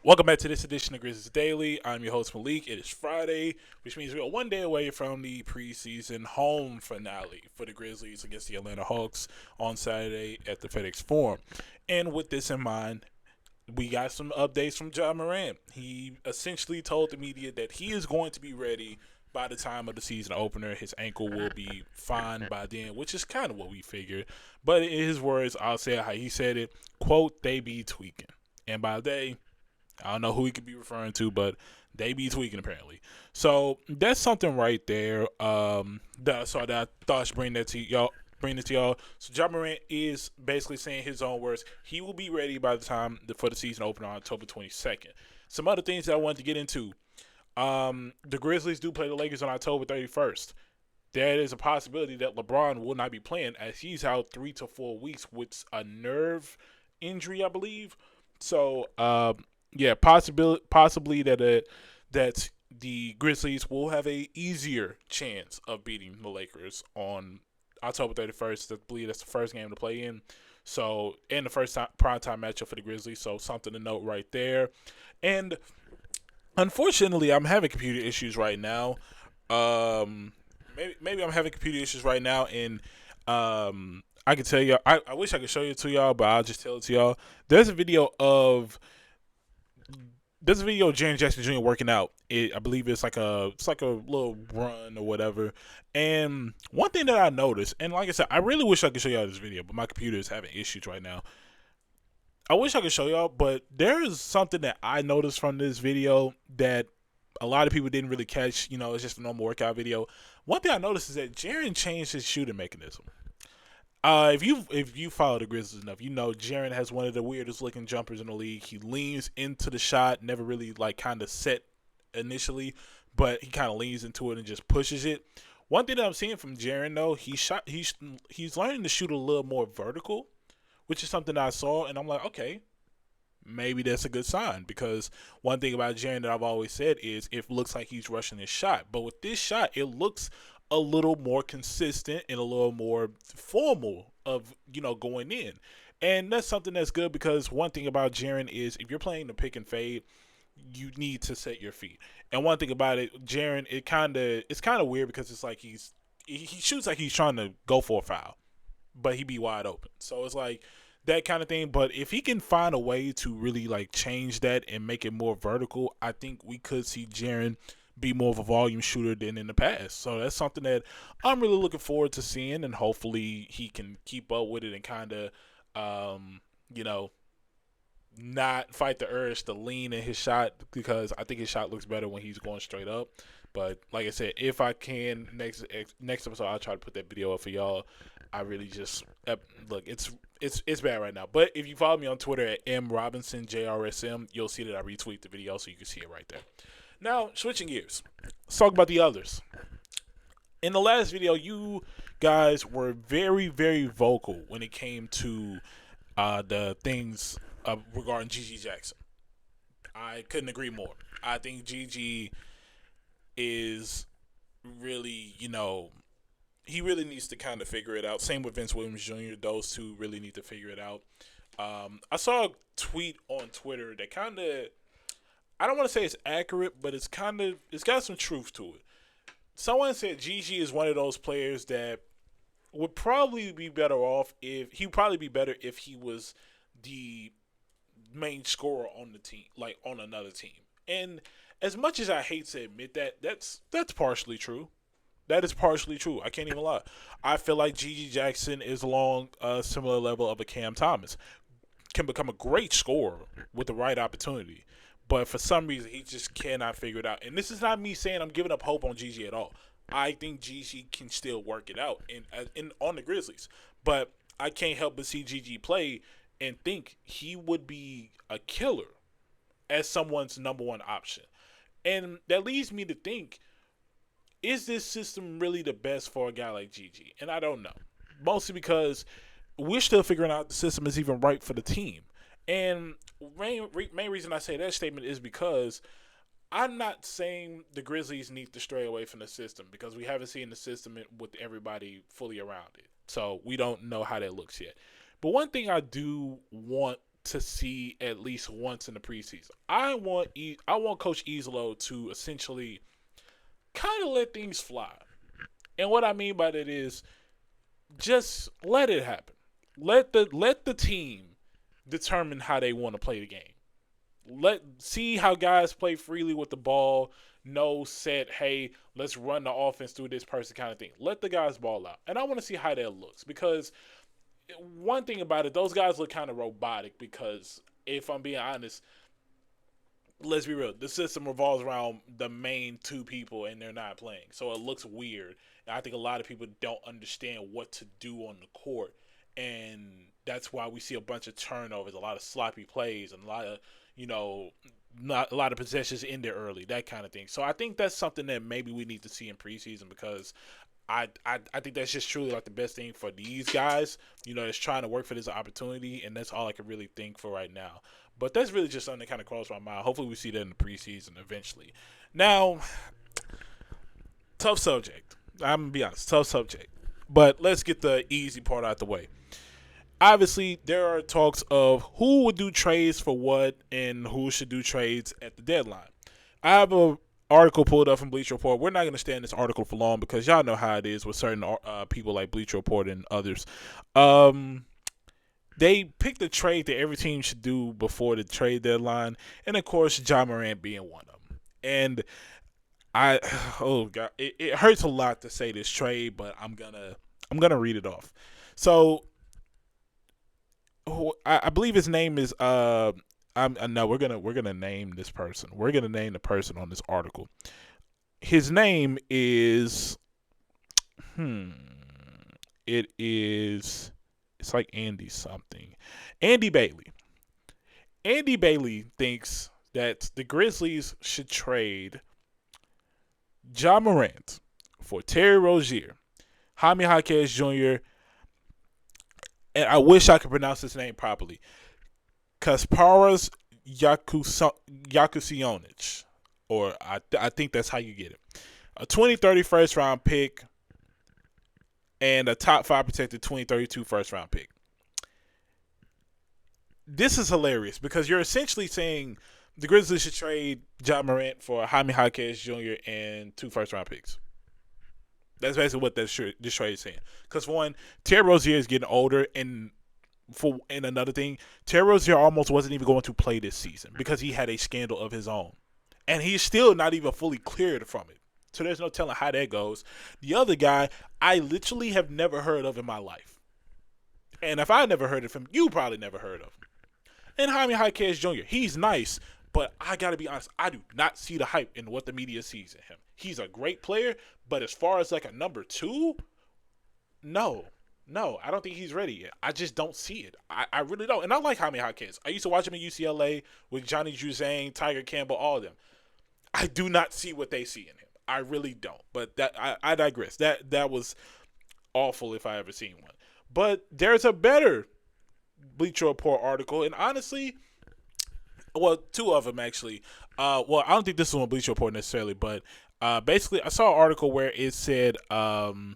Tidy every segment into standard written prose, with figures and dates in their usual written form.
Welcome back to this edition of Grizzlies Daily. I'm your host Melek. It is Friday, which means we are one day away from the preseason home finale for the Grizzlies against the Atlanta Hawks on Saturday at the FedEx Forum. And with this in mind, we got some updates from Ja Morant. He essentially told the media that he is going to be ready by the time of the season opener. His ankle will be fine by then, which is kind of what we figured. But in his words, I'll say how he said it, quote, "They be tweaking." And by they, I don't know who he could be referring to, but they be tweaking apparently. So that's something right there. So that I thought I should bring that to y'all. Bring it to y'all. So Ja Morant is basically saying his own words. He will be ready by the time for the season opener on October 22nd. Some other things that I wanted to get into. The Grizzlies do play the Lakers on October 31st. There is a possibility that LeBron will not be playing as he's out 3 to 4 weeks with a nerve injury, I believe. So, yeah, possibly that the Grizzlies will have a easier chance of beating the Lakers on October 31st. I believe that's the first game to play in. So, and the first primetime matchup for the Grizzlies. So, something to note right there. And unfortunately, I'm having computer issues right now. Maybe I'm having computer issues right now, and I can tell y'all. I wish I could show it to y'all, but I'll just tell it to y'all. There's a video of Jaren Jackson Jr. working out. I believe it's like a little run or whatever. And one thing that I noticed, and like I said, I really wish I could show y'all this video, but my computer is having issues right now. I wish I could show y'all, but there is something that I noticed from this video that a lot of people didn't really catch. It's just a normal workout video. One thing I noticed is that Jaren changed his shooting mechanism. If you follow the Grizzlies enough, Jaren has one of the weirdest looking jumpers in the league. He leans into the shot, never really kind of set initially, but he kind of leans into it and just pushes it. One thing that I'm seeing from Jaren though, he's learning to shoot a little more vertical, which is something that I saw, and I'm like, okay, maybe that's a good sign, because one thing about Jaren that I've always said is it looks like he's rushing his shot, but with this shot, it looks a little more consistent and a little more formal of going in. And that's something that's good, because one thing about Jaren is if you're playing the pick and fade, you need to set your feet. And one thing about it, Jaren, it's kind of weird, because it's like he shoots like he's trying to go for a foul, but he be wide open. So it's like that kind of thing. But if he can find a way to really change that and make it more vertical, I think we could see Jaren be more of a volume shooter than in the past. So that's something that I'm really looking forward to seeing, and hopefully he can keep up with it and kind of, not fight the urge to lean in his shot, because I think his shot looks better when he's going straight up. But like I said, if I can, next episode, I'll try to put that video up for y'all. I really just look, it's bad right now. But if you follow me on Twitter at MRobinsonJRSM, you'll see that I retweet the video, so you can see it right there. Now, switching gears, let's talk about the others. In the last video, you guys were very, very vocal when it came to the things regarding Gigi Jackson. I couldn't agree more. I think Gigi is really, he really needs to kind of figure it out. Same with Vince Williams Jr. Those two really need to figure it out. I saw a tweet on Twitter that kind of, I don't want to say it's accurate, but it's got some truth to it. Someone said Gigi is one of those players that would probably be better off if he was the main scorer on the team, like on another team. And as much as I hate to admit that, that's partially true. That is partially true. I can't even lie. I feel like Gigi Jackson is along a similar level of a Cam Thomas. Can become a great scorer with the right opportunity. But for some reason, he just cannot figure it out. And this is not me saying I'm giving up hope on Gigi at all. I think Gigi can still work it out on the Grizzlies. But I can't help but see Gigi play and think he would be a killer as someone's number one option. And that leads me to think, is this system really the best for a guy like Gigi? And I don't know. Mostly because we're still figuring out the system is even right for the team. And main reason I say that statement is because I'm not saying the Grizzlies need to stray away from the system, because we haven't seen the system with everybody fully around it. So we don't know how that looks yet. But one thing I do want to see at least once in the preseason. I want Coach Islo to essentially kind of let things fly. And what I mean by that is just let it happen. Let the team determine how they want to play the game. See how guys play freely with the ball. No set, hey, let's run the offense through this person kind of thing. Let the guys ball out. And I want to see how that looks because one thing about it, those guys look kind of robotic because if I'm being honest, let's be real, the system revolves around the main two people and they're not playing. So it looks weird. And I think a lot of people don't understand what to do on the court. And that's why we see a bunch of turnovers, a lot of sloppy plays, and a lot of, not a lot of possessions in there early, that kind of thing. So I think that's something that maybe we need to see in preseason because I think that's just truly like the best thing for these guys, that's trying to work for this opportunity, and that's all I can really think for right now. But that's really just something that kind of crossed my mind. Hopefully we see that in the preseason eventually. Now, tough subject. I'm going to be honest, tough subject. But let's get the easy part out the way. Obviously, there are talks of who would do trades for what and who should do trades at the deadline. I have an article pulled up from Bleacher Report. We're not going to stay in this article for long because y'all know how it is with certain people like Bleacher Report and others. They picked a trade that every team should do before the trade deadline, and of course, Ja Morant being one of them. And it hurts a lot to say this trade, but I'm gonna read it off. So I believe his name is we're gonna name this person. We're gonna name the person on this article. His name is it's like Andy something. Andy Bailey. Andy Bailey thinks that the Grizzlies should trade Ja Morant for Terry Rozier, Jaime Jaquez Jr., and I wish I could pronounce his name properly, Kasparas Yakusionic, or I think that's how you get it. A 2030 first round pick and a top 5 protected 2032 first round pick. This is hilarious because you're essentially saying the Grizzlies should trade Ja Morant for Jaime Jaquez Jr. and 2 first round picks. That's basically what this trade is saying. Because one, Terry Rozier is getting older, and another thing, Terry Rozier almost wasn't even going to play this season because he had a scandal of his own, and he's still not even fully cleared from it. So there's no telling how that goes. The other guy, I literally have never heard of in my life, and if I never heard of him, you probably never heard of him. And Jaime Jaquez Jr., he's nice, but I got to be honest, I do not see the hype in what the media sees in him. He's a great player, but as far as like a number 2, no, I don't think he's ready yet. I just don't see it. I really don't. And I like Jaime Jaquez. I used to watch him at UCLA with Johnny Juzang, Tiger Campbell, all of them. I do not see what they see in him. I really don't. But I digress. That was awful if I ever seen one. But there's a better Bleacher Report article, and honestly, well, 2 of them actually. I don't think this is on Bleacher Report necessarily, but basically, I saw an article where it said the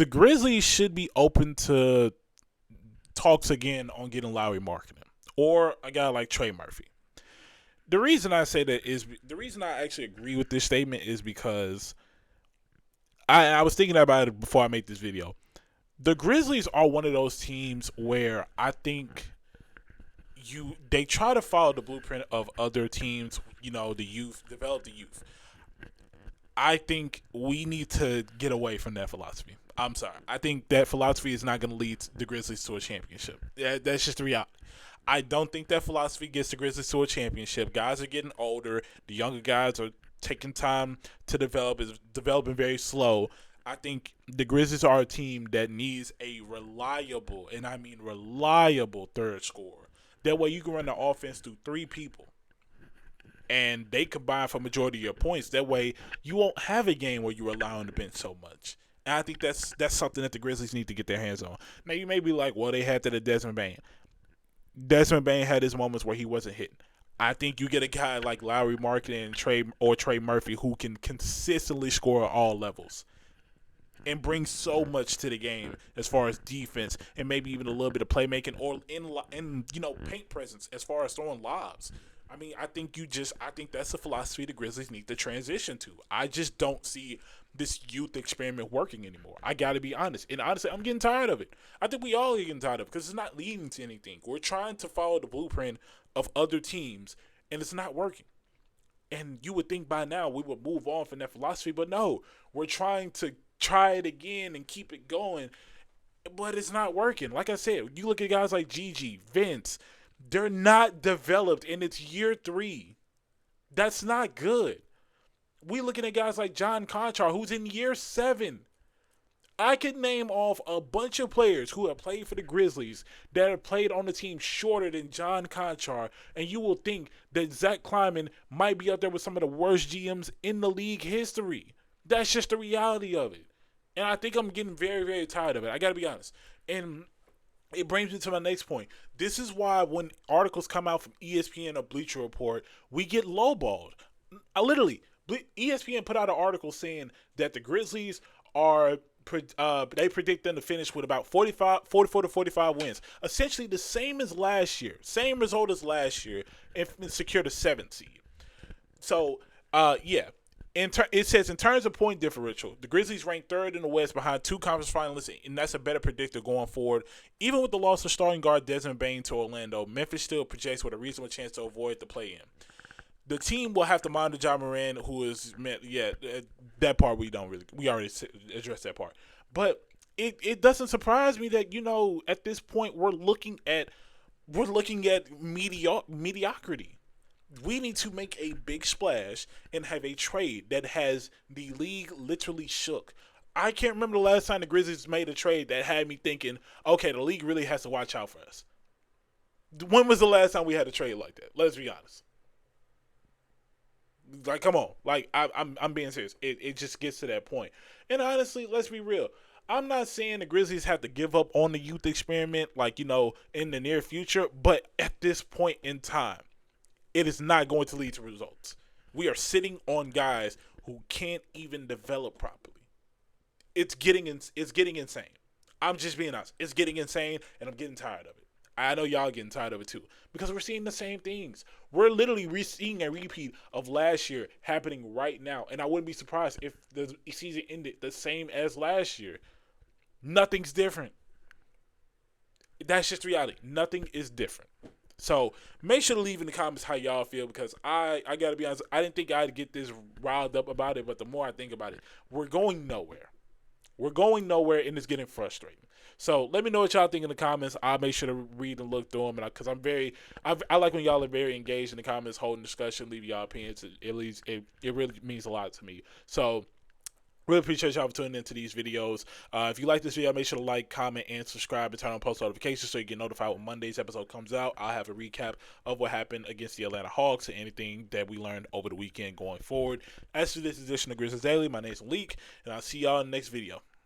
Grizzlies should be open to talks again on getting Lowry marketing or a guy like Trey Murphy. The reason I say that is the reason I actually agree with this statement is because I was thinking about it before I made this video. The Grizzlies are one of those teams where I think they try to follow the blueprint of other teams, the youth, develop the youth. I think we need to get away from that philosophy. I'm sorry. I think that philosophy is not going to lead the Grizzlies to a championship. That's just the reality. I don't think that philosophy gets the Grizzlies to a championship. Guys are getting older. The younger guys are taking time to develop. It's developing very slow. I think the Grizzlies are a team that needs a reliable, and I mean reliable, third scorer. That way you can run the offense through 3 people, and they combine for majority of your points. That way you won't have a game where you rely on the bench so much. And I think that's something that the Grizzlies need to get their hands on. Now, you may be like, well, they had that at Desmond Bane. Desmond Bane had his moments where he wasn't hitting. I think you get a guy like Lowry Markkanen and Trey Murphy who can consistently score at all levels. and brings so much to the game as far as defense and maybe even a little bit of playmaking or in paint presence as far as throwing lobs. I mean, I think that's the philosophy the Grizzlies need to transition to. I just don't see this youth experiment working anymore. I got to be honest. And honestly, I'm getting tired of it. I think we all are getting tired of it because it's not leading to anything. We're trying to follow the blueprint of other teams, and it's not working. And you would think by now we would move on from that philosophy, but no. We're trying to try it again and keep it going, but it's not working. Like I said, you look at guys like Gigi, Vince, they're not developed, and it's year 3. That's not good. We looking at guys like John Conchar, who's in year 7. I could name off a bunch of players who have played for the Grizzlies that have played on the team shorter than John Conchar, and you will think that Zach Kleiman might be up there with some of the worst GMs in the league history. That's just the reality of it. And I think I'm getting very, very tired of it. I got to be honest. And it brings me to my next point. This is why when articles come out from ESPN or Bleacher Report, we get lowballed. Literally, ESPN put out an article saying that the Grizzlies are they predict them to finish with about 44 to 45 wins. Essentially the same as last year. Same result as last year and secure the 7th seed. So, yeah. It says in terms of point differential, the Grizzlies rank 3rd in the West behind 2 conference finalists, and that's a better predictor going forward. Even with the loss of starting guard Desmond Bane to Orlando, Memphis still projects with a reasonable chance to avoid the play-in. The team will have to monitor Ja Morant, who is that part we already addressed that part. But it doesn't surprise me that at this point we're looking at mediocrity. We need to make a big splash and have a trade that has the league literally shook. I can't remember the last time the Grizzlies made a trade that had me thinking, okay, the league really has to watch out for us. When was the last time we had a trade like that? Let's be honest. Like, come on. Like, I'm being serious. It just gets to that point. And honestly, let's be real. I'm not saying the Grizzlies have to give up on the youth experiment, in the near future. But at this point in time, it is not going to lead to results. We are sitting on guys who can't even develop properly. It's getting insane. I'm just being honest. It's getting insane, and I'm getting tired of it. I know y'all getting tired of it too because we're seeing the same things. We're literally seeing a repeat of last year happening right now, and I wouldn't be surprised if the season ended the same as last year. Nothing's different. That's just reality. Nothing is different. So make sure to leave in the comments how y'all feel because I got to be honest, I didn't think I'd get this riled up about it, but the more I think about it, we're going nowhere. We're going nowhere, and it's getting frustrating. So let me know what y'all think in the comments. I'll make sure to read and look through them, because I like when y'all are very engaged in the comments, holding discussion, leave y'all opinions. It really means a lot to me. So really appreciate y'all for tuning into these videos. If you like this video, make sure to like, comment, and subscribe, and turn on post notifications so you get notified when Monday's episode comes out. I'll have a recap of what happened against the Atlanta Hawks and anything that we learned over the weekend going forward. As for this edition of Grizzlies Daily, my name is Melek, and I'll see y'all in the next video.